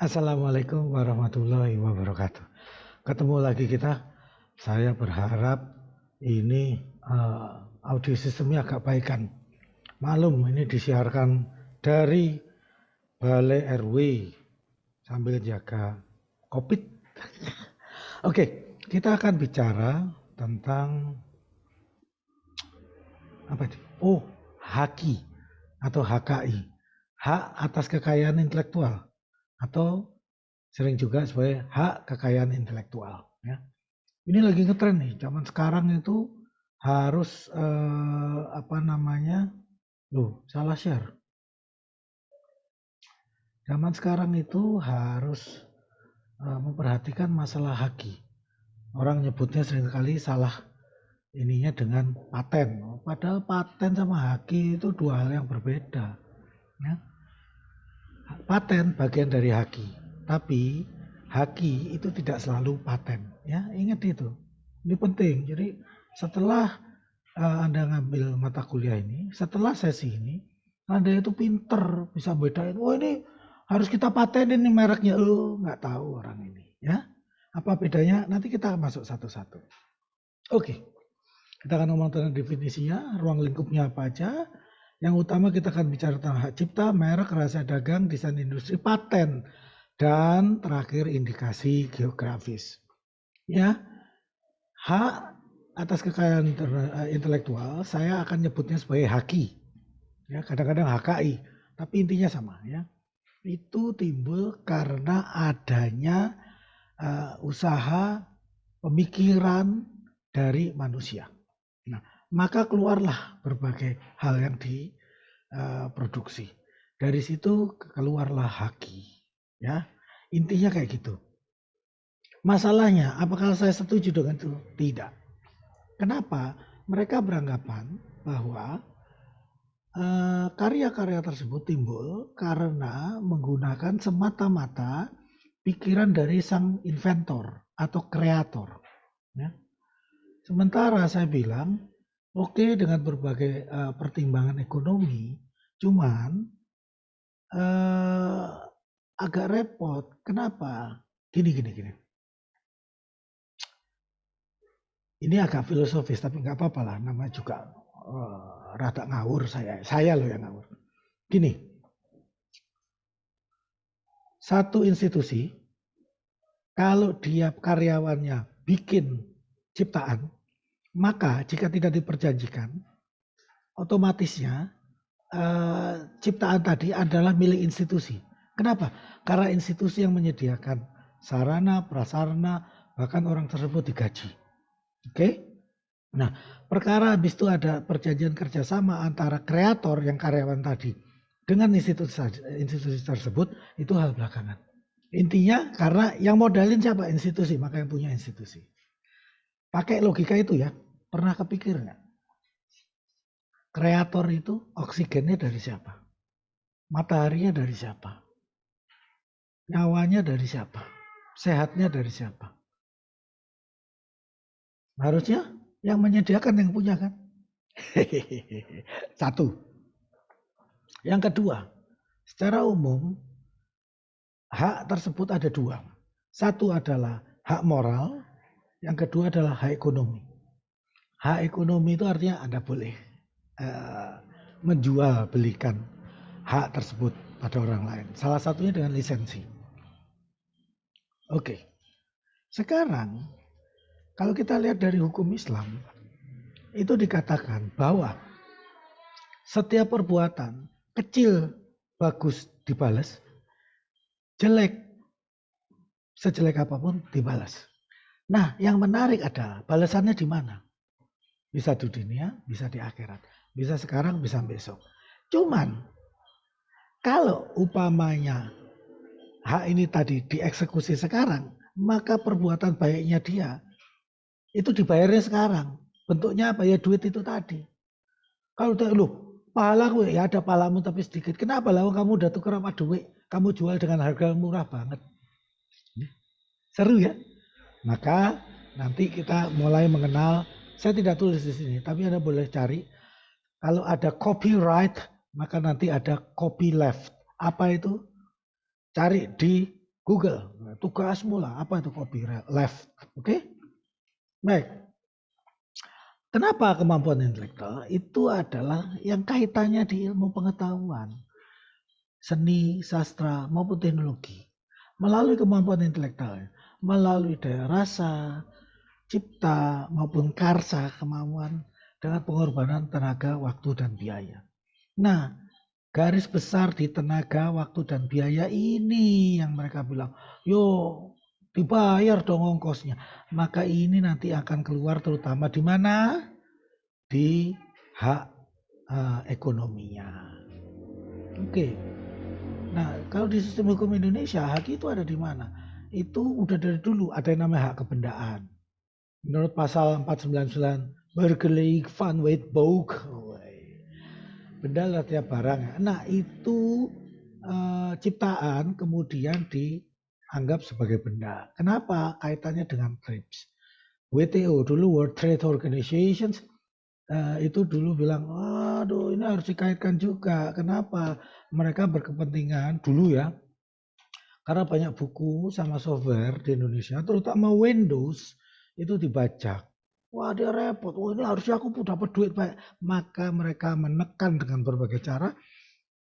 Assalamualaikum warahmatullahi wabarakatuh. Ketemu lagi kita. Saya berharap ini audio sistemnya agak baikan. Malum ini disiarkan dari Balai RW sambil jaga COVID. Oke, kita akan bicara tentang apa itu? Oh, HAKI atau HKI. Hak atas kekayaan intelektual atau sering juga sebagai hak kekayaan intelektual. Ya. Ini lagi ngetren nih, zaman sekarang itu harus salah share. Zaman sekarang itu harus memperhatikan masalah haki. Orang nyebutnya seringkali salah ininya dengan paten. Padahal paten sama haki itu dua hal yang berbeda. Ya. Paten bagian dari haki, tapi haki itu tidak selalu paten. Ya, ingat itu. Ini penting. Jadi setelah Anda ngambil mata kuliah ini, setelah sesi ini, Anda itu pinter bisa bedain. Oh ini harus kita patenin nih mereknya. Oh nggak tahu orang ini. Ya, apa bedanya? Nanti kita masuk satu-satu. Oke, kita akan ngomong tentang definisinya, ruang lingkupnya apa aja. Yang utama kita akan bicara tentang hak cipta, merek, rahasia dagang, desain industri, paten, dan terakhir indikasi geografis. Ya, hak atas kekayaan intelektual saya akan nyebutnya sebagai haki. Ya, kadang-kadang HKI, tapi intinya sama ya. Itu timbul karena adanya usaha pemikiran dari manusia. Nah, maka keluarlah berbagai hal yang diproduksi. Dari situ keluarlah haki. Ya, intinya kayak gitu. Masalahnya, apakah saya setuju dengan itu? Tidak. Kenapa? Mereka beranggapan bahwa karya-karya tersebut timbul karena menggunakan semata-mata pikiran dari sang inventor atau kreator. Ya. Sementara saya bilang, oke, dengan berbagai pertimbangan ekonomi, cuman agak repot. Kenapa? Gini. Ini agak filosofis, tapi nggak apa-apa lah. Nama juga rada ngawur saya. Saya loh yang ngawur. Gini, satu institusi, kalau dia karyawannya bikin ciptaan, maka jika tidak diperjanjikan, otomatisnya ciptaan tadi adalah milik institusi. Kenapa? Karena institusi yang menyediakan sarana, prasarana, bahkan orang tersebut digaji. Oke? Nah, perkara habis itu ada perjanjian kerjasama antara kreator yang karyawan tadi dengan institusi tersebut, itu hal belakangan. Intinya karena yang modalin siapa? Institusi, maka yang punya institusi. Pakai logika itu ya, pernah kepikir nggak? Kreator itu oksigennya dari siapa? Mataharinya dari siapa? Nyawanya dari siapa? Sehatnya dari siapa? Harusnya yang menyediakan yang punya kan? Satu. Yang kedua, secara umum hak tersebut ada dua. Satu adalah hak moral, yang kedua adalah hak ekonomi. Hak ekonomi itu artinya Anda boleh menjual belikan hak tersebut pada orang lain. Salah satunya dengan lisensi. Oke. Sekarang kalau kita lihat dari hukum Islam, itu dikatakan bahwa setiap perbuatan kecil bagus dibalas, jelek sejelek apapun dibalas. Nah, yang menarik adalah balasannya di mana? Bisa di dunia, bisa di akhirat. Bisa sekarang, bisa besok. Cuman, kalau umpamanya hak ini tadi dieksekusi sekarang, maka perbuatan baiknya dia itu dibayarnya sekarang. Bentuknya apa ya? Duit itu tadi. Kalau udah pahala gue ya ada palamu tapi sedikit. Kenapa lah kamu udah tukar sama duit, kamu jual dengan harga murah banget. Seru ya? Maka nanti kita mulai mengenal, saya tidak tulis di sini, tapi Anda boleh cari. Kalau ada copyright, maka nanti ada copyleft. Apa itu? Cari di Google. Tugasmu lah, apa itu copyleft. Oke? Baik. Kenapa kemampuan intelektual? Itu adalah yang kaitannya di ilmu pengetahuan, seni, sastra, maupun teknologi. Melalui kemampuan intelektual, melalui daya rasa, cipta, maupun karsa, kemampuan dengan pengorbanan tenaga, waktu, dan biaya. Nah, garis besar di tenaga, waktu, dan biaya ini yang mereka bilang, yo dibayar dong ongkosnya. Maka ini nanti akan keluar terutama di mana? Di hak ekonominya. Oke. Nah, kalau di sistem hukum Indonesia, hak itu ada di mana? Itu udah dari dulu ada yang namanya hak kebendaan. Menurut pasal 499 Burgerlijk van Wetboek. Benda adalah tiap barang. Nah, itu ciptaan kemudian dianggap sebagai benda. Kenapa? Kaitannya dengan TRIPS. WTO dulu, World Trade Organization, itu dulu bilang, aduh ini harus dikaitkan juga. Kenapa? Mereka berkepentingan dulu ya, karena banyak buku sama software di Indonesia, terutama Windows, itu dibajak. Wah dia repot, wah ini harusnya aku dapat duit Pak. Maka mereka menekan dengan berbagai cara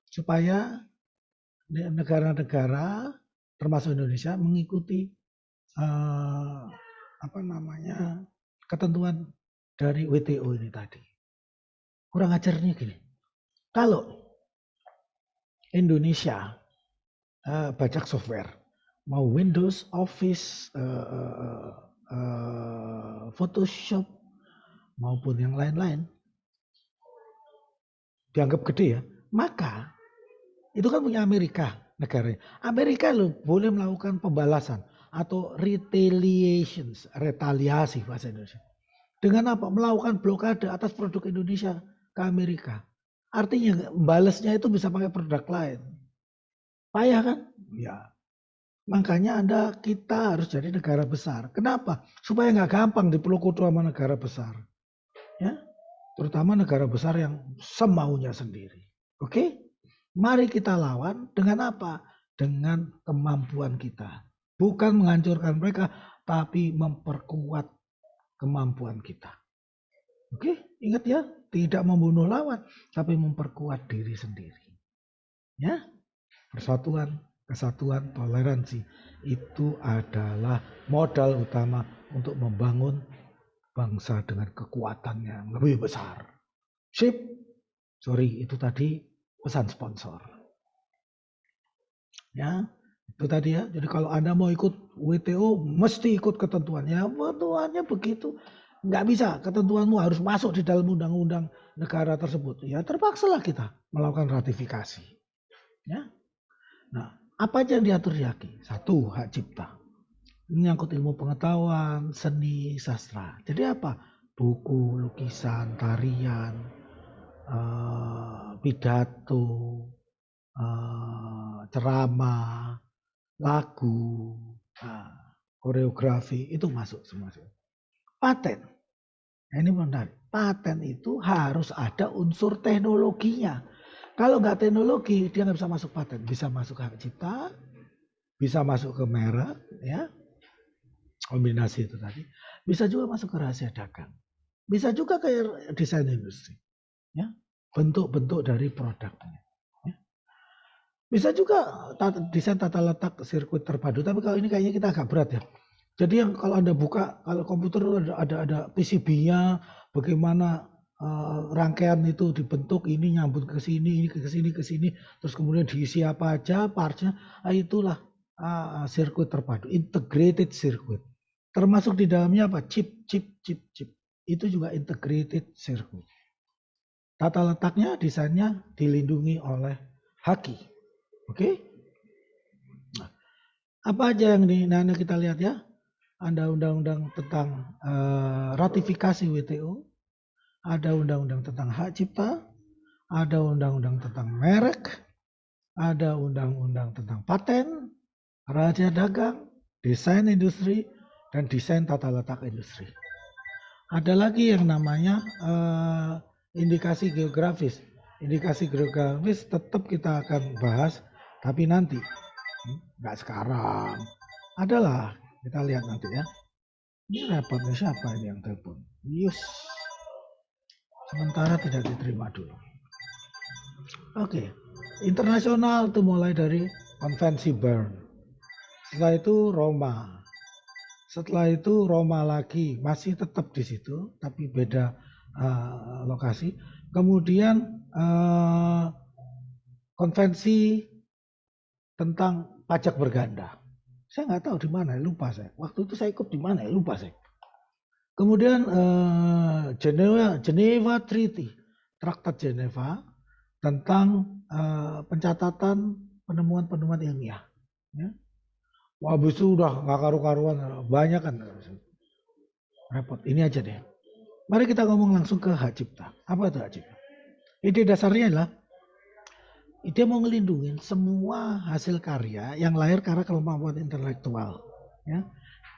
supaya negara-negara termasuk Indonesia mengikuti ketentuan dari WTO ini tadi. Kurang ajarnya gini, kalau Indonesia bajak software, mau Windows, Office, Photoshop maupun yang lain-lain, dianggap gede ya, maka itu kan punya Amerika negaranya. Amerika loh boleh melakukan pembalasan atau retaliasi bahasa Indonesia. Dengan apa? Melakukan blokade atas produk Indonesia ke Amerika. Artinya balasnya itu bisa pakai produk lain. Payah kan? Ya. Makanya kita harus jadi negara besar. Kenapa? Supaya nggak gampang dipeluk sama negara besar. Ya, terutama negara besar yang semaunya sendiri. Oke? Mari kita lawan dengan apa? Dengan kemampuan kita. Bukan menghancurkan mereka, tapi memperkuat kemampuan kita. Oke? Ingat ya, tidak membunuh lawan, tapi memperkuat diri sendiri. Ya? Persatuan, kesatuan, toleransi itu adalah modal utama untuk membangun bangsa dengan kekuatan yang lebih besar. Sip. Sorry, itu tadi pesan sponsor. Ya, itu tadi ya. Jadi kalau Anda mau ikut WTO, mesti ikut ketentuannya. Ketentuannya begitu. Nggak bisa, ketentuanmu harus masuk di dalam undang-undang negara tersebut. Ya terpaksalah kita melakukan ratifikasi. Ya. Nah, apa aja yang diatur di HAKI? Satu, hak cipta. Ini menyangkut ilmu pengetahuan, seni, sastra. Jadi apa? Buku, lukisan, tarian, pidato, ceramah, lagu, koreografi, itu masuk semua. Paten. Nah, ini menarik. Paten itu harus ada unsur teknologinya. Kalau nggak teknologi, dia nggak bisa masuk paten. Bisa masuk hak cipta, bisa masuk ke merek, ya. Kombinasi itu tadi, bisa juga masuk ke rahasia dagang, bisa juga ke desain industri, ya, bentuk-bentuk dari produknya, ya. Bisa juga desain tata letak sirkuit terpadu, tapi kalau ini kayaknya kita agak berat ya. Jadi yang kalau Anda buka, kalau komputer ada PCB-nya, bagaimana rangkaian itu dibentuk, ini nyambut ke sini, ini ke sini, terus kemudian diisi apa aja partsnya, itulah sirkuit terpadu, integrated circuit. Termasuk di dalamnya apa? Chip. Itu juga integrated circuit. Tata letaknya, desainnya dilindungi oleh HAKI. Oke? Nah, apa aja yang kita lihat ya? Ada undang-undang tentang ratifikasi WTO, ada undang-undang tentang hak cipta, ada undang-undang tentang merek, ada undang-undang tentang paten, rahasia dagang, desain industri, dan desain tata letak industri. Ada lagi yang namanya indikasi geografis. Indikasi geografis tetap kita akan bahas, tapi nanti Nggak sekarang. Adalah, kita lihat nanti ya. Ini repotnya siapa ini yang telepon? Yus. Sementara tidak diterima dulu. Oke. Internasional itu mulai dari konvensi Bern. Setelah itu Roma. Setelah itu Roma lagi, masih tetap di situ, tapi beda lokasi. Kemudian konvensi tentang pajak berganda. Saya nggak tahu di mana, lupa saya. Waktu itu saya ikut di mana, lupa saya. Kemudian Geneva Treaty, Traktat Geneva tentang pencatatan penemuan-penemuan ilmiah. Ya. Wah, habis itu udah nggak karu-karuan, banyak kan. Repot, ini aja deh. Mari kita ngomong langsung ke hak cipta. Apa itu hak cipta? Ide dasarnya adalah dia mau ngelindungin semua hasil karya yang lahir karena kemampuan intelektual, ya,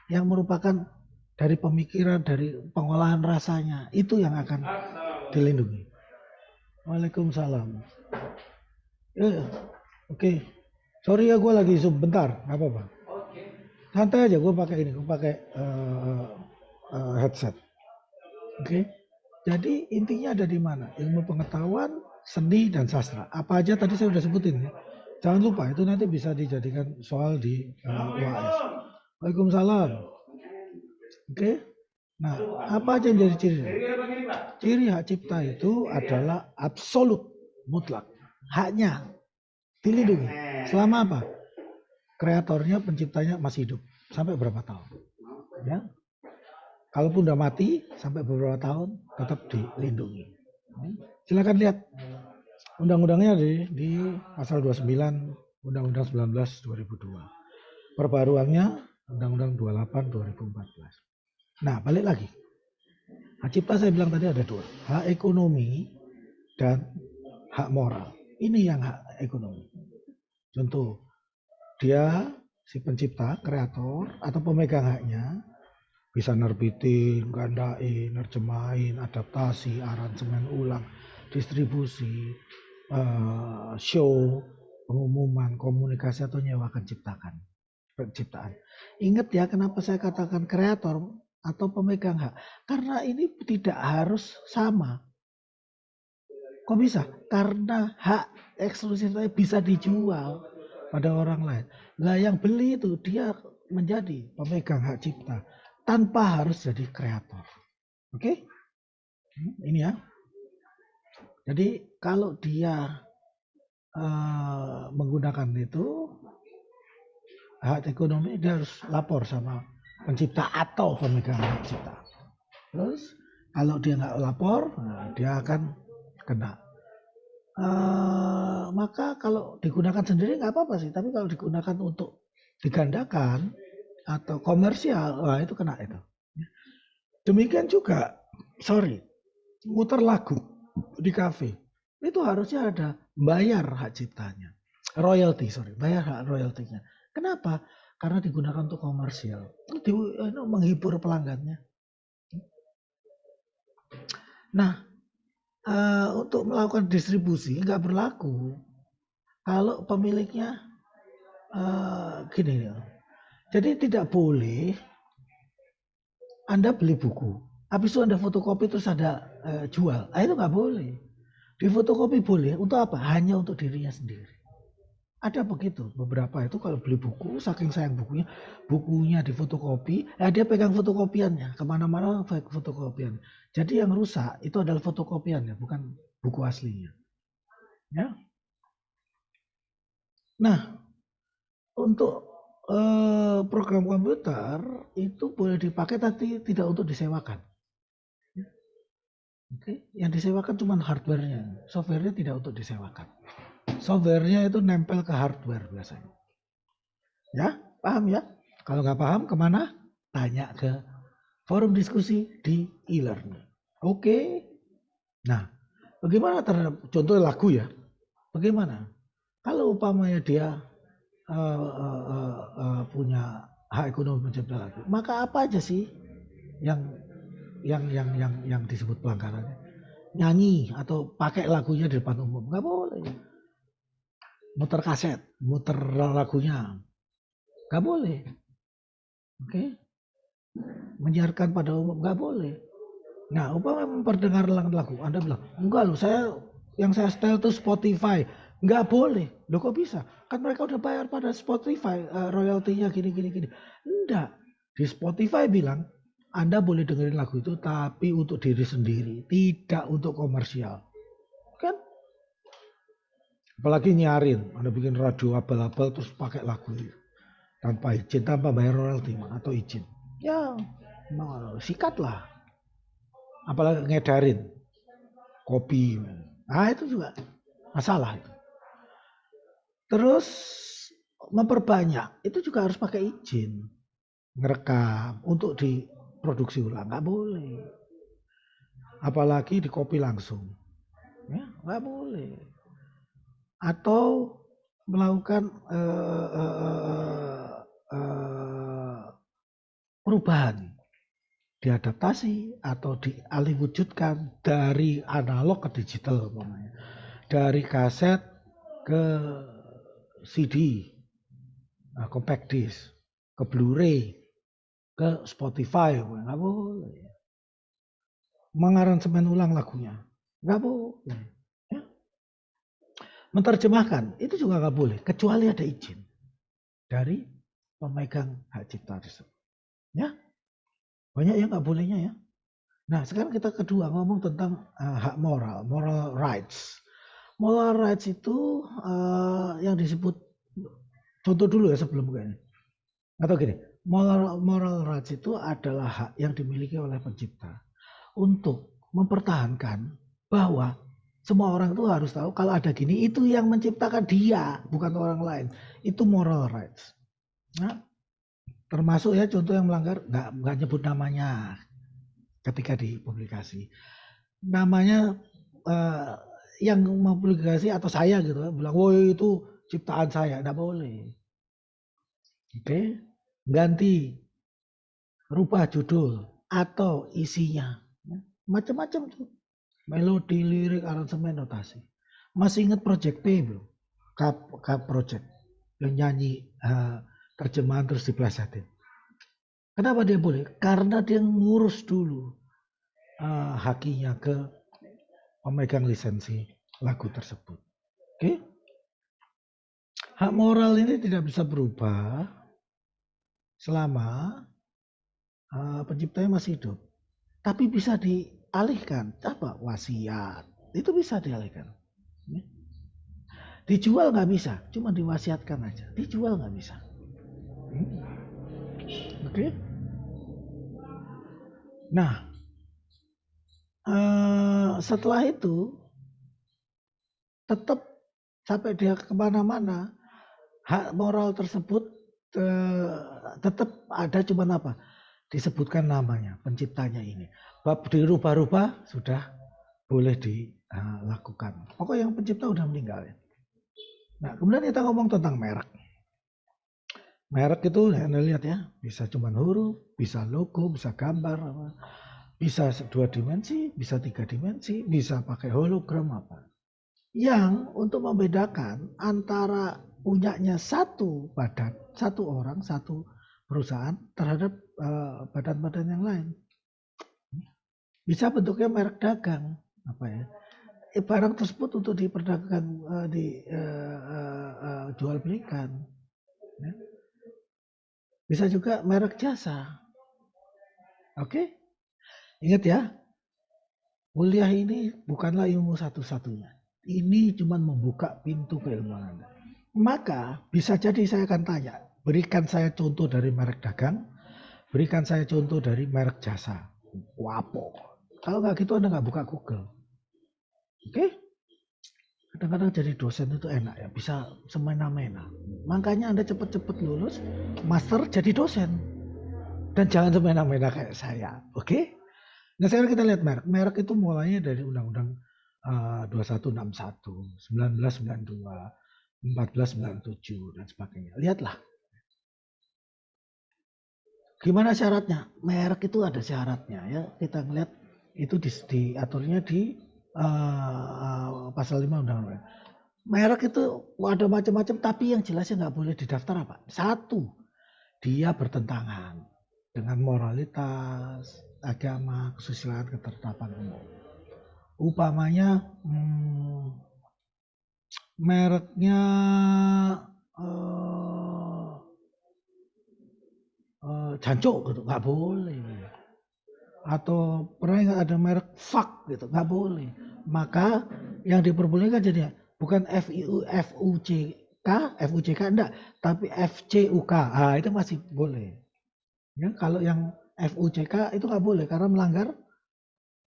yang merupakan dari pemikiran, dari pengolahan rasanya, itu yang akan dilindungi. Waalaikumsalam. Oke. Sorry ya, gue lagi zoom bentar, nggak apa-apa. Santai aja, gue pakai ini, gue pakai headset. Oke. Jadi intinya ada di mana? Ilmu pengetahuan, seni, dan sastra. Apa aja tadi saya sudah sebutin ya. Jangan lupa, itu nanti bisa dijadikan soal di UAS. Waalaikumsalam. Oke. Nah, apa aja yang jadi ciri? Ciri hak cipta itu adalah absolut, mutlak. Haknya dilindungi. Selama apa? Kreatornya, penciptanya masih hidup. Sampai berapa tahun? Ya. Kalaupun udah mati, sampai beberapa tahun tetap dilindungi. Silakan lihat undang-undangnya di pasal 29 Undang-Undang 19 2002. Perbaruannya Undang-Undang 28 2014. Nah, balik lagi. Hak cipta saya bilang tadi ada dua. Hak ekonomi dan hak moral. Ini yang hak ekonomi. Contoh, dia si pencipta, kreator atau pemegang haknya bisa nerbitin, gandain, nerjemahin, adaptasi, aransemen ulang, distribusi, show, pengumuman, komunikasi atau nyewakan penciptaan. Ingat ya, kenapa saya katakan kreator atau pemegang hak? Karena ini tidak harus sama. Kok bisa? Karena hak eksklusif bisa dijual pada orang lain. Nah, yang beli itu dia menjadi pemegang hak cipta tanpa harus jadi kreator. Oke? Ini ya. Jadi kalau dia menggunakan itu hak ekonomi, dia harus lapor sama pencipta atau pemegang hak cipta. Terus kalau dia nggak lapor, dia akan kena. Maka kalau digunakan sendiri nggak apa-apa sih, tapi kalau digunakan untuk digandakan atau komersial, wah itu kena itu. Demikian juga, muter lagu di kafe, itu harusnya ada bayar hak ciptanya, bayar hak royaltinya. Kenapa? Karena digunakan untuk komersial, menghibur pelanggannya. Nah, untuk melakukan distribusi nggak berlaku kalau pemiliknya gini ya. Jadi tidak boleh Anda beli buku, habis itu Anda fotokopi terus Anda jual. Itu nggak boleh. Di fotokopi boleh untuk apa? Hanya untuk dirinya sendiri. Ada begitu, beberapa itu kalau beli buku, saking sayang bukunya di fotokopi, dia pegang fotokopiannya, kemana-mana fotokopian. Jadi yang rusak itu adalah fotokopiannya, bukan buku aslinya. Ya. Nah, untuk program komputer itu boleh dipakai tapi tidak untuk disewakan. Oke, yang disewakan cuma hardware-nya, software-nya tidak untuk disewakan. Software-nya itu nempel ke hardware biasanya. Ya, paham ya? Kalau nggak paham kemana? Tanya ke forum diskusi di e-learning. Oke. Nah, bagaimana terhadap contoh lagu ya? Bagaimana? Kalau umpamanya dia punya hak ekonomi pencipta lagu, maka apa aja sih yang disebut pelanggarannya? Nyanyi atau pakai lagunya di depan umum nggak boleh. muter kaset, muter lagunya, nggak boleh. Oke, menyiarkan pada umum nggak boleh. Nah, umpama memperdengarkan lagu, Anda bilang, enggak loh, yang saya setel itu Spotify. Nggak boleh. Loh kok bisa? Kan mereka udah bayar pada Spotify, royaltinya gini. Enggak. Di Spotify bilang, Anda boleh dengerin lagu itu, tapi untuk diri sendiri. Tidak untuk komersial. Kan? Apalagi nyarin. Anda bikin radio abal-abal terus pakai lagu itu. Tanpa izin, tanpa bayar royalti atau izin. Ya, sikatlah. Apalagi ngedarin kopi, nah itu juga masalah itu. Terus memperbanyak itu juga harus pakai izin, ngerekam untuk diproduksi ulang nggak boleh, apalagi di copy langsung, ya nggak boleh. Atau melakukan perubahan, diadaptasi atau dialihwujudkan dari analog ke digital, dari kaset ke CD, compact disc, ke Blu-ray, ke Spotify, nggak boleh. Mengaransemen ulang lagunya, nggak boleh. Ya. Menerjemahkan itu juga nggak boleh, kecuali ada izin dari pemegang hak cipta tersebut. Ya, banyak yang nggak bolehnya ya. Nah, sekarang kita kedua ngomong tentang hak moral rights. Moral rights itu yang disebut, contoh dulu ya sebelum ini. Atau gini, moral rights itu adalah hak yang dimiliki oleh pencipta untuk mempertahankan bahwa semua orang itu harus tahu kalau ada gini, itu yang menciptakan dia, bukan orang lain. Itu moral rights. Nah, termasuk ya contoh yang melanggar, nggak nyebut namanya ketika dipublikasi. Namanya yang mempublikasi atau saya gitu, bilang, woi itu ciptaan saya, nggak boleh. Oke, ganti, rubah judul atau isinya, macam-macam tuh, melodi, lirik, aransemen, notasi. Masih ingat Project P belum? K Project yang nyanyi terjemahan terus diplesetin. Kenapa dia boleh? Karena dia ngurus dulu hakinya ke pemegang lisensi lagu tersebut. Oke? Hak moral ini tidak bisa berubah selama penciptanya masih hidup. Tapi bisa dialihkan. Apa? Wasiat. Itu bisa dialihkan. Dijual nggak bisa, cuma diwasiatkan aja. Dijual nggak bisa. Oke? Nah, setelah itu tetap sampai dia kemana-mana, hak moral tersebut tetap ada, cuman apa? Disebutkan namanya, penciptanya ini. Bab dirubah-rubah sudah boleh dilakukan. Pokoknya yang pencipta udah meninggal ya. Nah, kemudian kita ngomong tentang merek. Merek itu Anda lihat ya, bisa cuma huruf, bisa logo, bisa gambar, bisa 2 dimensi, bisa 3 dimensi, bisa pakai hologram apa. Yang untuk membedakan antara punyanya satu badan, satu orang, satu perusahaan terhadap badan-badan yang lain. Bisa bentuknya merek dagang, apa ya? Barang tersebut untuk diperdagangkan, jual belikan. Ya. Bisa juga merek jasa. Oke? Ingat ya, kuliah ini bukanlah ilmu satu-satunya. Ini cuma membuka pintu keilmuan Anda. Maka bisa jadi saya akan tanya, berikan saya contoh dari merek dagang, berikan saya contoh dari merek jasa. Wapo. Kalau nggak gitu Anda nggak buka Google. Oke? Kadang-kadang jadi dosen itu enak ya, bisa semena-mena. Makanya Anda cepat-cepat lulus, master jadi dosen. Dan jangan semena-mena kayak saya. Oke? Nah sekarang kita lihat merek. Merek itu mulainya dari Undang-Undang 2161, 1992, 1497 dan sebagainya. Lihatlah. Gimana syaratnya? Merek itu ada syaratnya ya. Kita ngeliat itu diaturnya di pasal 5 Undang-Undang. Merek itu ada macam-macam, tapi yang jelasnya nggak boleh didaftar apa? Satu, dia bertentangan dengan moralitas, agama, kesusilaan, ketetapan umum. Upamanya mereknya jancuk gitu, nggak boleh. Atau pernah nggak ada merek fuck gitu, nggak boleh. Maka yang diperbolehkan jadi bukan FUCK enggak, tapi FCUK. Ah, itu masih boleh. Ya, kalau yang FUCK itu nggak boleh karena melanggar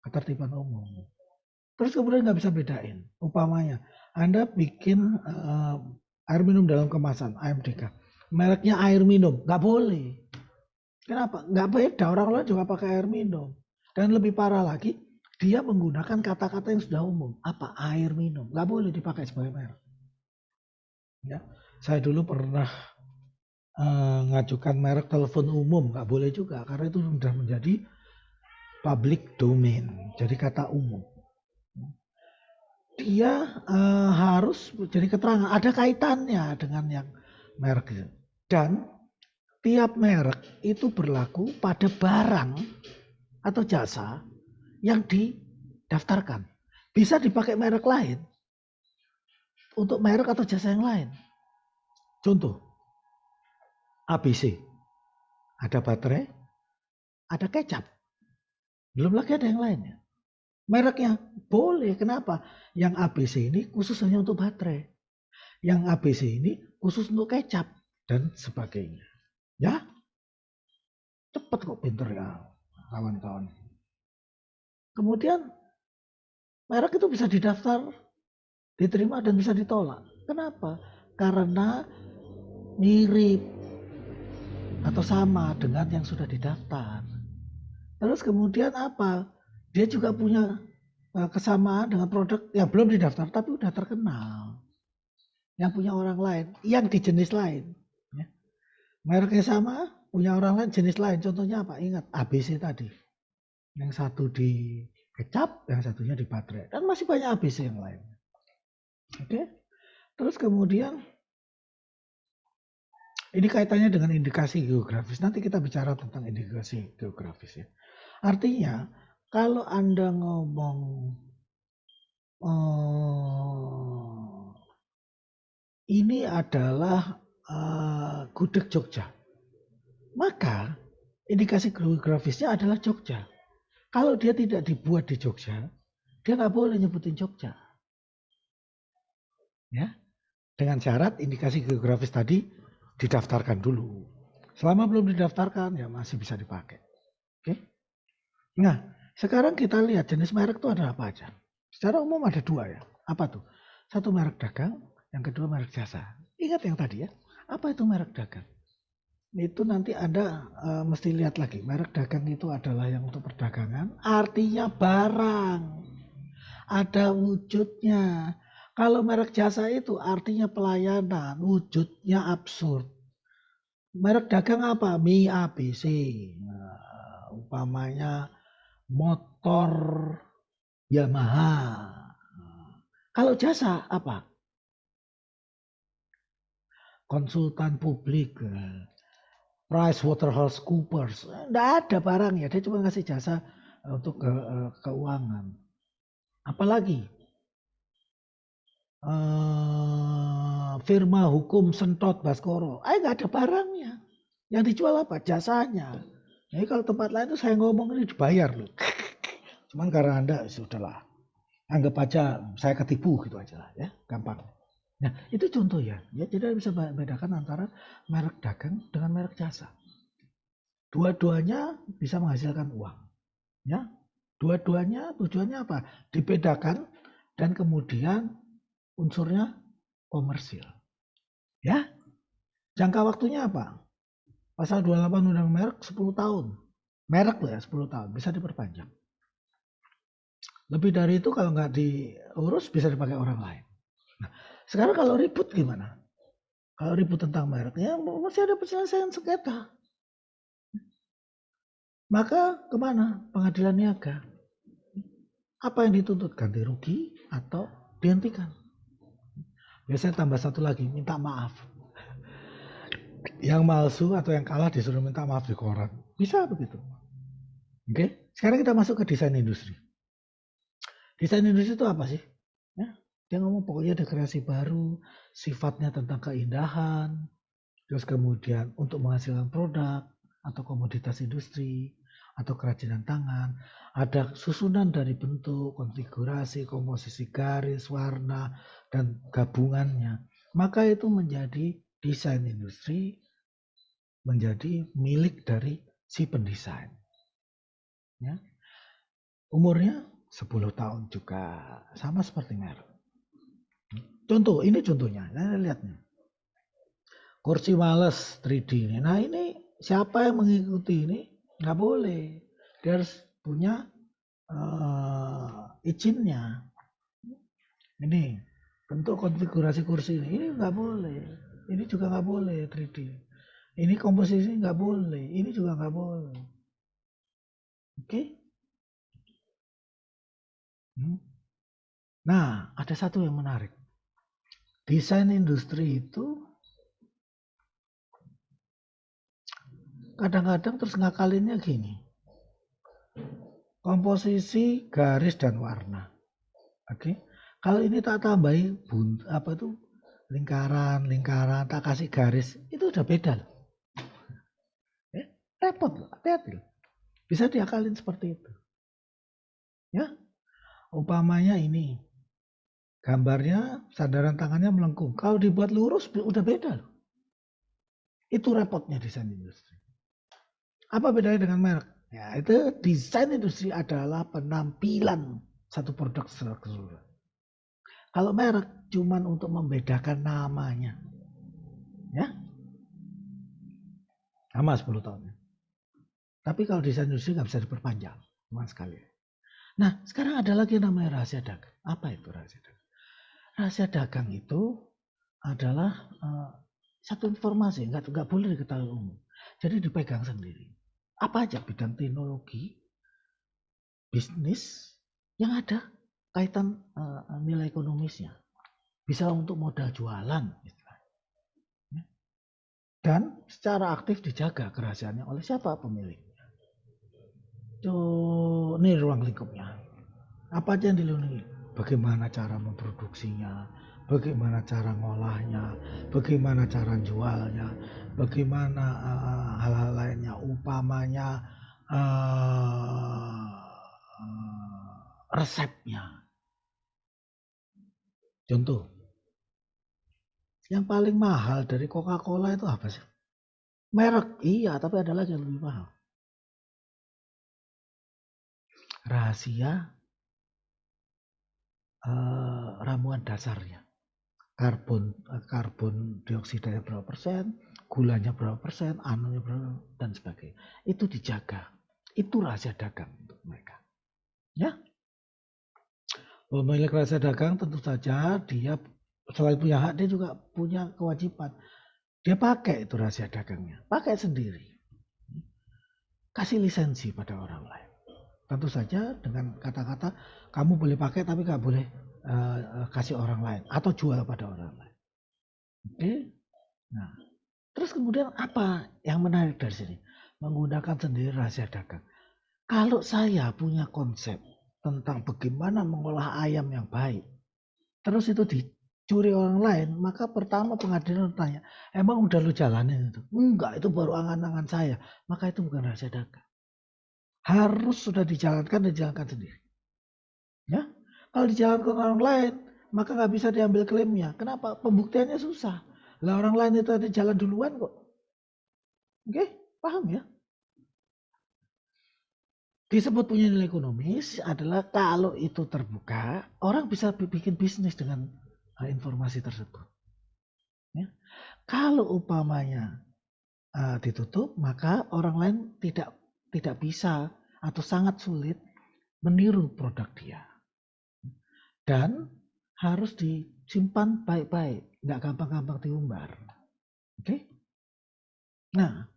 ketertiban umum. Terus kemudian nggak bisa bedain. Umpamanya Anda bikin air minum dalam kemasan AMDK, mereknya air minum, nggak boleh. Kenapa? Nggak beda, orang lain juga pakai air minum. Dan lebih parah lagi, dia menggunakan kata-kata yang sudah umum. Apa? Air minum. Nggak boleh dipakai sebagai merek. Ya, saya dulu pernah ngajukan merek telepon umum, nggak boleh juga karena itu sudah menjadi public domain, jadi kata umum. Dia harus jadi keterangan, ada kaitannya dengan yang merek itu. Dan tiap merek itu berlaku pada barang atau jasa yang didaftarkan. Bisa dipakai merek lain untuk merek atau jasa yang lain. Contoh, ABC. Ada baterai, ada kecap. Belum lagi ada yang lainnya. Mereknya boleh, kenapa? Yang ABC ini khusus hanya untuk baterai. Yang ABC ini khusus untuk kecap dan sebagainya. Ya, cepat kok, pinter ya kawan-kawan. Kemudian merek itu bisa didaftar, diterima dan bisa ditolak. Kenapa? Karena mirip atau sama dengan yang sudah didaftar. Terus kemudian apa? Dia juga punya kesamaan dengan produk yang belum didaftar tapi udah terkenal. Yang punya orang lain, yang di jenis lain. Ya. Mereknya sama, punya orang lain jenis lain. Contohnya apa? Ingat ABC tadi. Yang satu di kecap, yang satunya di baterai. Dan masih banyak ABC yang lain. Oke. Terus kemudian ini kaitannya dengan indikasi geografis. Nanti kita bicara tentang indikasi geografis ya. Artinya kalau Anda ngomong ini adalah gudeg Jogja, maka indikasi geografisnya adalah Jogja. Kalau dia tidak dibuat di Jogja, dia nggak boleh nyebutin Jogja. Ya, dengan syarat indikasi geografis tadi didaftarkan dulu. Selama belum didaftarkan, ya masih bisa dipakai. Oke? Nah, sekarang kita lihat jenis merek itu ada apa aja. Secara umum ada dua ya. Apa tuh? Satu merek dagang, yang kedua merek jasa. Ingat yang tadi ya. Apa itu merek dagang? Itu nanti Anda mesti lihat lagi. Merek dagang itu adalah yang untuk perdagangan. Artinya barang. Ada wujudnya. Kalau merek jasa itu artinya pelayanan. Wujudnya absurd. Merek dagang apa? Mi ABC. Nah, umpamanya motor Yamaha. Kalau jasa apa? Konsultan publik, PricewaterhouseCoopers. Enggak ada barangnya, dia cuma ngasih jasa untuk keuangan. Apalagi firma hukum Sentot Baskoro. Enggak ada barangnya. Yang dijual apa? Jasanya. Jadi kalau tempat lain itu saya ngomong ini dibayar loh. Cuman karena Anda sudahlah. Anggap aja saya ketipu gitu aja lah ya, gampang. Nah, itu contoh ya. Ya, jadi bisa bedakan antara merek dagang dengan merek jasa. Dua-duanya bisa menghasilkan uang. Ya. Dua-duanya tujuannya apa? Dibedakan dan kemudian unsurnya komersil. Ya. Jangka waktunya apa? Pasal 28 Undang Merek 10 tahun. Merek loh ya 10 tahun, bisa diperpanjang. Lebih dari itu kalau nggak diurus bisa dipakai orang lain. Nah, sekarang kalau ribut gimana? Kalau ribut tentang mereknya masih ada penyelesaian sengketa. Maka kemana? Pengadilan niaga. Apa yang dituntut? Ganti rugi atau dihentikan. Biasanya tambah satu lagi, minta maaf. Yang palsu atau yang kalah disuruh minta maaf di koran. Bisa begitu. Oke, sekarang kita masuk ke desain industri. Desain industri itu apa sih? Ya, dia ngomong pokoknya ada kreasi baru, sifatnya tentang keindahan, terus kemudian untuk menghasilkan produk atau komoditas industri atau kerajinan tangan, ada susunan dari bentuk, konfigurasi, komposisi garis, warna, dan gabungannya. Maka itu menjadi desain industri, menjadi milik dari si pendesain. Ya. Umurnya 10 tahun juga, sama seperti merek. Contoh, ini contohnya, nah, lihat nih. Kursi males 3D ini. Nah ini siapa yang mengikuti ini? Nggak boleh. Dia harus punya izinnya. Ini bentuk konfigurasi kursi ini nggak boleh. Ini juga nggak boleh 3D. Ini komposisi nggak boleh. Ini juga nggak boleh. Oke? Nah, ada satu yang menarik. Desain industri itu kadang-kadang terus ngakalinnya gini. Komposisi, garis, dan warna. Oke. Kalau ini tak tambahi lingkaran, tak kasih garis, itu udah beda loh. Repot loh, hati-hati loh. Bisa diakalin seperti itu. Ya. Umpamanya ini. Gambarnya sandaran tangannya melengkung. Kalau dibuat lurus udah beda loh. Itu repotnya desain industri. Apa bedanya dengan merek? Ya, itu desain industri adalah penampilan satu produk secara keseluruhan. Kalau merek cuman untuk membedakan namanya. Ya. Sama 10 tahun. Tapi kalau desain industri nggak bisa diperpanjang. Cuma sekali. Nah, sekarang ada lagi yang namanya rahasia dagang. Apa itu rahasia dagang? Rahasia dagang itu adalah satu informasi, nggak boleh diketahui umum. Jadi dipegang sendiri. Apa aja bidang teknologi, bisnis yang ada kaitan nilai ekonomisnya. Bisa untuk modal jualan. Dan secara aktif dijaga kerahasiaannya oleh siapa pemiliknya. Ini ruang lingkupnya. Apa aja yang dilindungi? Bagaimana cara memproduksinya, bagaimana cara ngolahnya, bagaimana cara jualnya, bagaimana hal-hal lainnya, upamanya resepnya. Contoh, yang paling mahal dari Coca-Cola itu apa sih? Merek, iya, tapi ada lagi yang lebih mahal. Rahasia ramuan dasarnya. Karbon dioksida berapa persen, gulanya berapa persen, anunya berapa, dan sebagainya. Itu dijaga. Itu rahasia dagang untuk mereka. Ya. Pemilik rahasia dagang tentu saja dia selain punya hak, dia juga punya kewajiban. Dia pakai itu rahasia dagangnya. Pakai sendiri. Kasih lisensi pada orang lain. Tentu saja dengan kata-kata kamu boleh pakai tapi nggak boleh kasih orang lain atau jual pada orang lain. Oke. Nah, terus kemudian apa yang menarik dari sini? Menggunakan sendiri rahasia dagang. Kalau saya punya konsep tentang bagaimana mengolah ayam yang baik, terus itu dicuri orang lain, maka pertama pengadilan tanya, emang udah lu jalanin itu? Enggak, itu baru angan-angan saya. Maka itu bukan rahasia dagang. Harus sudah dijalankan dan dijalankan sendiri. Ya, kalau dijalankan orang lain, maka nggak bisa diambil klaimnya. Kenapa? Pembuktiannya susah. Lah orang lain itu ada jalan duluan kok. Oke, paham ya? Disebut punya nilai ekonomis adalah kalau itu terbuka, orang bisa bikin bisnis dengan informasi tersebut. Ya. Kalau upamanya ditutup, maka orang lain tidak bisa atau sangat sulit meniru produk dia. Dan harus disimpan baik-baik, nggak gampang-gampang diumbar. Oke? Nah,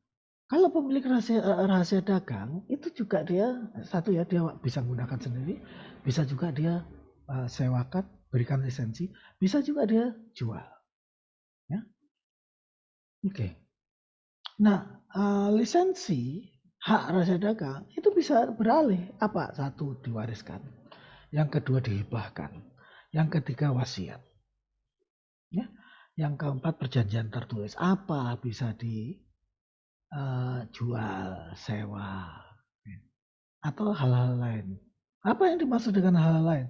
kalau pemilik rahasia dagang itu juga dia satu ya, dia bisa menggunakan sendiri, bisa juga dia sewakan berikan lisensi, bisa juga dia jual. Ya. Oke. Nah, lisensi hak rahasia dagang itu bisa beralih. Apa? Satu, diwariskan. Yang kedua, dihibahkan. Yang ketiga, wasiat. Ya. Yang keempat, perjanjian tertulis. Apa? Bisa dijual, sewa, atau hal-hal lain. Apa yang dimaksud dengan hal-hal lain?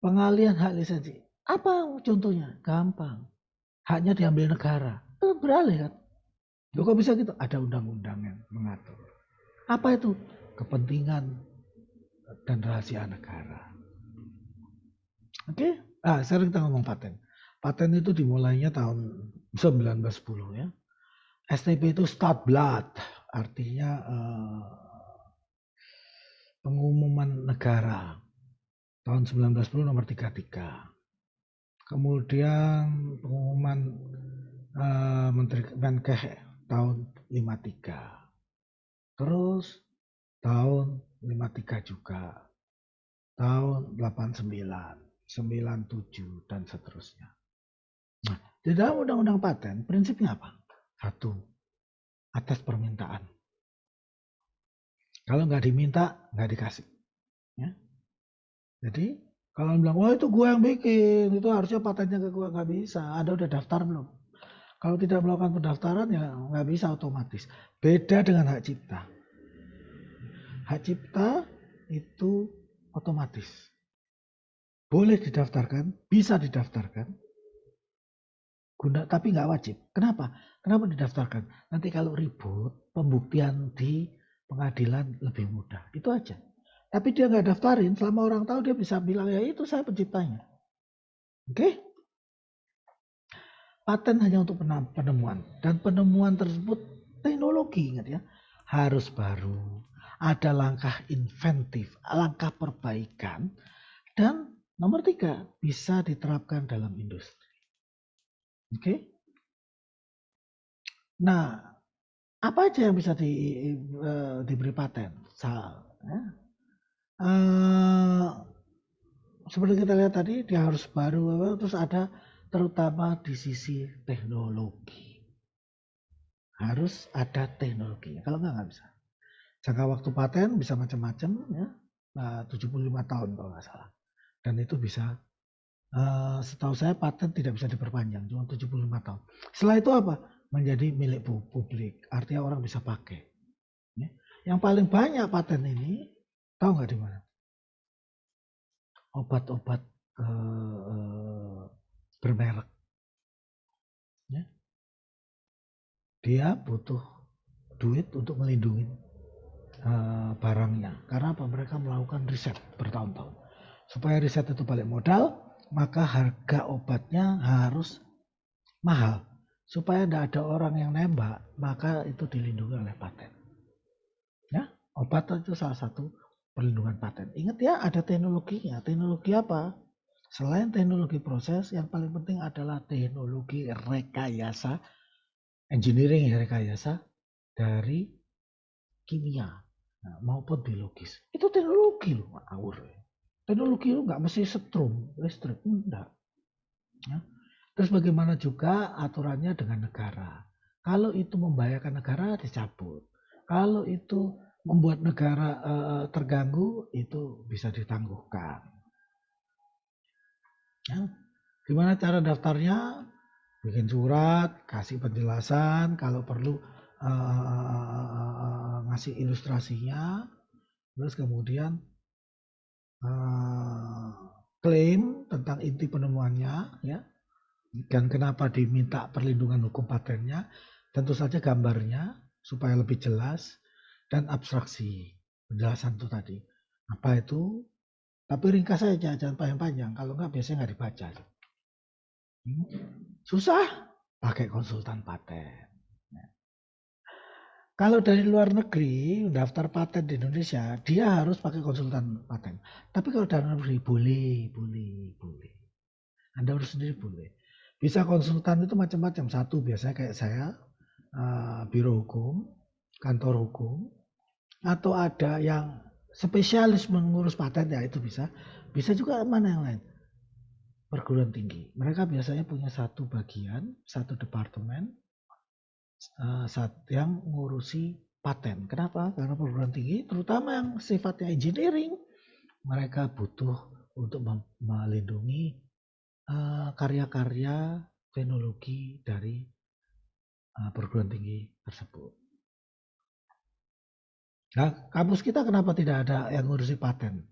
Pengalihan hak lisensi. Apa contohnya? Gampang. Haknya diambil negara. Beralih kan? Loh, kok bisa gitu? Ada undang-undang yang mengatur. Apa itu? Kepentingan dan rahasia negara. Oke? Sekarang kita ngomong paten. Paten itu dimulainya tahun 1910 ya. STB itu start blood, artinya pengumuman negara tahun 1910 nomor 33. Kemudian pengumuman Menteri Menkes tahun 53. Terus tahun 53 juga. Tahun 89, 97 dan seterusnya. Nah, di dalam undang-undang paten prinsipnya apa? Satu, atas permintaan. Kalau nggak diminta, nggak dikasih. Ya. Jadi kalau bilang, wah itu gue yang bikin, itu harusnya patennya ke gue, nggak bisa. Anda udah daftar belum? Kalau tidak melakukan pendaftaran ya nggak bisa otomatis. Beda dengan hak cipta. Hak cipta itu otomatis. Boleh didaftarkan, bisa didaftarkan, tapi nggak wajib. Kenapa? Kenapa didaftarkan? Nanti kalau ribut, pembuktian di pengadilan lebih mudah. Itu aja. Tapi dia nggak daftarin, selama orang tahu dia bisa bilang, ya itu saya penciptanya. Oke? Paten hanya untuk penemuan. Dan penemuan tersebut teknologi, ingat ya. Harus baru. Ada langkah inventif, langkah perbaikan. Dan nomor 3, bisa diterapkan dalam industri. Oke? Nah, apa aja yang bisa diberi paten? Seperti kita lihat tadi, dia harus baru, terus ada terutama di sisi teknologi. Harus ada teknologinya, kalau nggak bisa. Jangka waktu paten bisa macam-macam, ya, 75 tahun kalau nggak salah. Dan itu bisa, setahu saya paten tidak bisa diperpanjang, cuma 75 tahun. Setelah itu apa? Menjadi milik publik, artinya orang bisa pakai. Ya. Yang paling banyak paten ini, tahu nggak di mana? Obat-obat bermerek. Ya. Dia butuh duit untuk melindungi barangnya. Karena apa? Mereka melakukan riset bertahun-tahun. Supaya riset itu balik modal, maka harga obatnya harus mahal. Supaya tidak ada orang yang nembak, maka itu dilindungi oleh paten. Ya, obat itu salah satu perlindungan paten. Ingat ya, ada teknologinya. Teknologi apa? Selain teknologi proses, yang paling penting adalah teknologi rekayasa, engineering rekayasa dari kimia maupun biologis. Itu teknologi loh, ngawur. Teknologi itu nggak mesti setrum, listrik, enggak. Ya. Terus bagaimana juga aturannya dengan negara. Kalau itu membahayakan negara, dicabut. Kalau itu membuat negara terganggu, itu bisa ditangguhkan. Ya. Gimana cara daftarnya? Bikin surat, kasih penjelasan, kalau perlu ngasih ilustrasinya, terus kemudian klaim tentang inti penemuannya, ya, dan kenapa diminta perlindungan hukum patennya, tentu saja gambarnya supaya lebih jelas, dan abstraksi penjelasan itu tadi. Apa itu? Tapi ringkas saja, jangan panjang-panjang. Kalau enggak biasanya nggak dibaca. Susah, pakai konsultan paten. Kalau dari luar negeri, daftar paten di Indonesia, dia harus pakai konsultan paten. Tapi kalau dari luar negeri, boleh. Anda urus sendiri boleh. Bisa konsultan itu macam-macam. Satu biasanya kayak saya, biro hukum, kantor hukum, atau ada yang spesialis mengurus paten, ya itu bisa. Bisa juga mana yang lain. perguruan tinggi. Mereka biasanya punya satu bagian, satu departemen yang ngurusi paten. Kenapa? Karena perguruan tinggi, terutama yang sifatnya engineering, mereka butuh untuk melindungi karya-karya teknologi dari perguruan tinggi tersebut. Nah, kampus kita kenapa tidak ada yang ngurusi paten?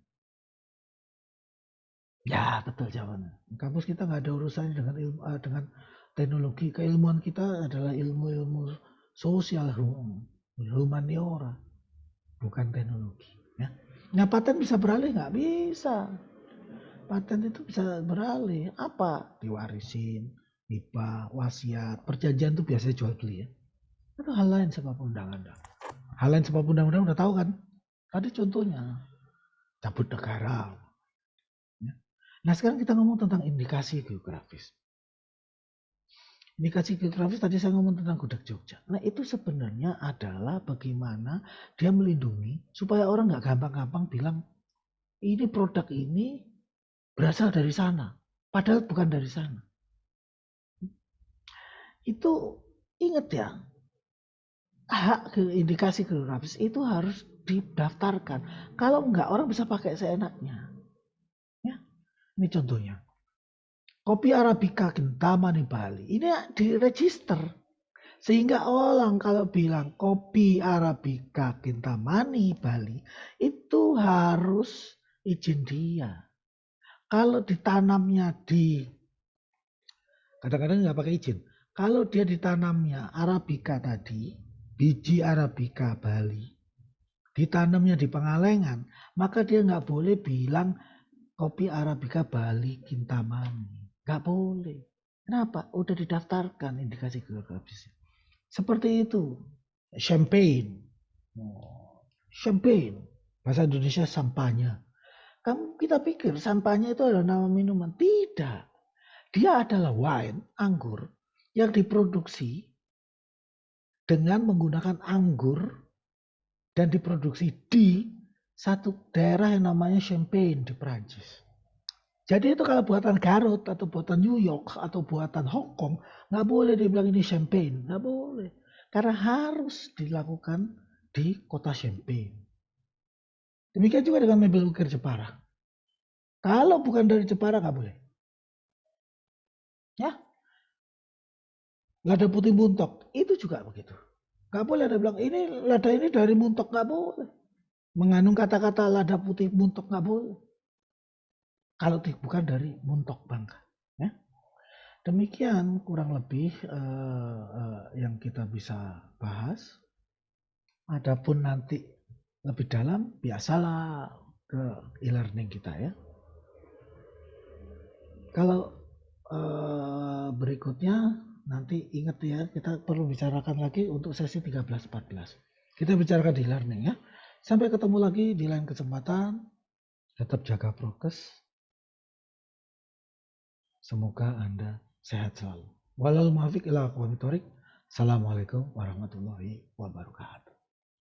Ya, betul jawabannya. Kampus kita nggak ada urusannya dengan dengan teknologi. Keilmuan kita adalah ilmu-ilmu sosial, humaniora, bukan teknologi. Ya. Nah, paten bisa beralih nggak? Bisa. Paten itu bisa beralih. Apa? Diwarisin, hibah, wasiat, perjanjian itu biasanya jual beli ya. Itu hal lain sebab undang-undang. Hal lain sebab undang-undang udah tahu kan? Tadi contohnya cabut negara. Ya. Nah sekarang kita ngomong tentang indikasi geografis. Indikasi geografis tadi saya ngomong tentang Gudeg Jogja. Nah itu sebenarnya adalah bagaimana dia melindungi supaya orang nggak gampang-gampang bilang ini produk ini berasal dari sana. Padahal bukan dari sana. Itu ingat ya, hak indikasi geografis itu harus didaftarkan. Kalau enggak orang bisa pakai seenaknya. Ya, ini contohnya. Kopi Arabica Kintamani Bali. Ini diregister. Sehingga orang kalau bilang kopi Arabica Kintamani Bali itu harus izin dia. Kalau ditanamnya di kadang-kadang nggak pakai izin. Kalau dia ditanamnya Arabica tadi, biji Arabica Bali, ditanamnya di Pengalengan, maka dia nggak boleh bilang kopi Arabica Bali Kintamani. Nggak boleh. Kenapa? Udah didaftarkan indikasi geografis. Seperti itu. Champagne. Champagne. Bahasa Indonesia sampahnya. Kita pikir sampahnya itu adalah nama minuman. Tidak. Dia adalah wine, anggur, yang diproduksi dengan menggunakan anggur dan diproduksi di satu daerah yang namanya Champagne di Perancis. Jadi itu kalau buatan Garut atau buatan New York atau buatan Hong Kong, nggak boleh dibilang ini Champagne, nggak boleh. Karena harus dilakukan di kota Champagne. Demikian juga dengan mebel ukir Jepara. Kalau bukan dari Jepara nggak boleh. Ya, lada putih Muntok itu juga begitu. Nggak boleh ada bilang ini lada ini dari Muntok, nggak boleh. Mengandung kata-kata lada putih Muntok nggak boleh. Kalau bukan dari Muntok Bangka. Ya. Demikian kurang lebih yang kita bisa bahas. Adapun nanti lebih dalam, biasalah ke e-learning kita ya. Kalau berikutnya nanti ingat ya, kita perlu bicarakan lagi untuk sesi 13-14. Kita bicarakan di e-learning ya. Sampai ketemu lagi di lain kesempatan. Tetap jaga prokes. Semoga Anda sehat selalu. Walau muafiq ila aqwamit thoriq. Assalamualaikum warahmatullahi wabarakatuh.